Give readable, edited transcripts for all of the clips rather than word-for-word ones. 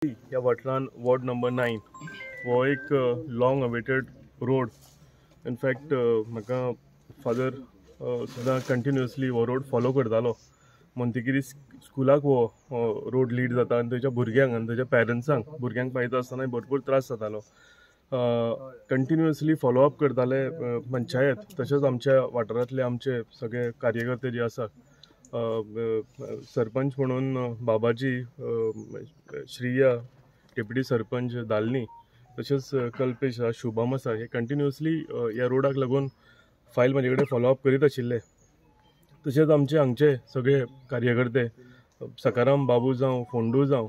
ह्या वाठारान ward number 9 हो एक लॉंग अवेटेड रोड. इनफॅक्ट म्हाका फादर सुद्दां कंटिन्युअसली हो रोड फॉलो करतालो. म्हणटकीर स्कुलाक हो रोड लीड जाता आनी थंयच्या भुरग्यांक आनी थंयच्या पेरंट्सांक भुरग्यांक पावयता आसतना भरपूर त्रास जातालो. कंटिन्युअसली फॉलोअप करताले पंचायत तशेंच आमच्या वाठारांतले आमचे सगळे कार्यकर्ते जे आसा. सरपंच म्हणून बाबाजी, श्रिया, डेप्युटी सरपंच दालनी, तशेंच कल्पेश शुभम आसा, हे कंटिन्युअसली ह्या रोडाक लागून फायल म्हाजे कडेन फॉलोअप करीत आशिल्ले. तशेंच आमचे हांगचे सगळे कार्यकर्ते, सकाराम बाबू जावं, फोंडू जावं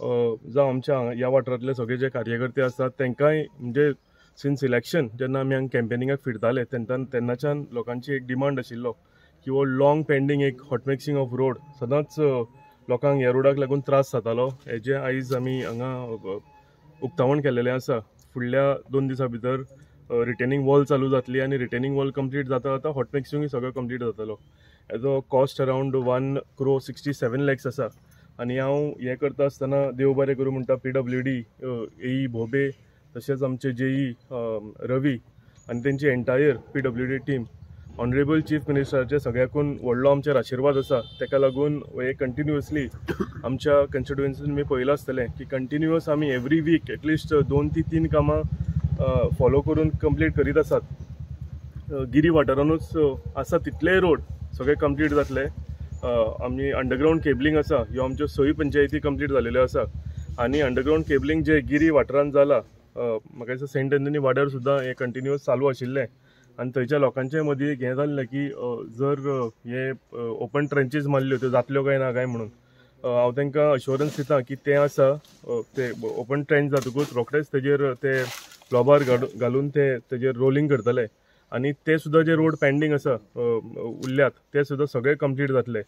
आमच्या ह्या वाठारांतले सगळे जे कार्यकर्ते आसात तांकांय म्हणजे सिन्स इलेक्शन जेन्ना आमी हांगा कॅम्पेनिंगाक फिरताले तेन्नाच्यान लोकांची एक डिमांड आशिल्लो की हो लॉंग पेंडींग एक हॉट मिक्सिंग ऑफ रोड सदांच लोकांक ह्या रोडाक लागून त्रास जातालो. हेजे आयज आमी हांगा उक्तावण केल्लेलें आसा. फुडल्या 2 दिसां भितर रिटेनिंग वॉल चालू जातली आनी रिटेनिंग वॉल कंप्लीट जाता जाता हॉट मिक्सिंगूय सगळो कंप्लीट जातलो. हेजो कॉस्ट अरावंड 1.67 crore आसा. आनी हांव हें करता आसतना देव बरें करूं म्हणटा PWD, AE भोबे, तशेंच आमचे JE रवी आनी तेंची entire PWD team, honourable chief मिनिस्टराचे सगळ्याकून व्हडलो आमचेर आशिर्वाद आसा. ताका लागून हे कंटिन्युअसली आमच्या कन्स्टिट्युएन्सीन तुमी पळयलां आसतलें की कंटिन्युअस आमी एवरी वीक एटलिस्ट 2 ते 3 कामां फॉलो करून कंप्लीट करीत आसात. गिरी वाठारानूच आसा तितलेय रोड सगळे कंप्लीट जातले. आमी अंडरग्रावंड केबलिंग आसा ह्यो आमच्यो 6 पंचायती कंप्लीट जालेल्यो आसा. आनी अंडरग्रावंड केबलिंग जे गिरी वाठारान जाला, म्हाका दिसता सेंट एंथनी वाड्यार सुद्दां हे कंटिन्युअस चालू आशिल्लें. आनी थंयच्या लोकांचे मदीं एक हें जाल्लें की जर हे ओपन ट्रेंचीस मारल्यो त्यो जातल्यो काय ना काय म्हणून. हांव तांकां अश्युरन्स दिता की तें आसा, ते ओपन ट्रेंच जातकूच रोखडेच तेजेर ते ग्लोबार घालून तेजेर रोलिंग करतले. आनी ते सुद्दां जे रोड पेंडींग आसा उरल्यात ते सुद्दां सगळे कंप्लीट जातले.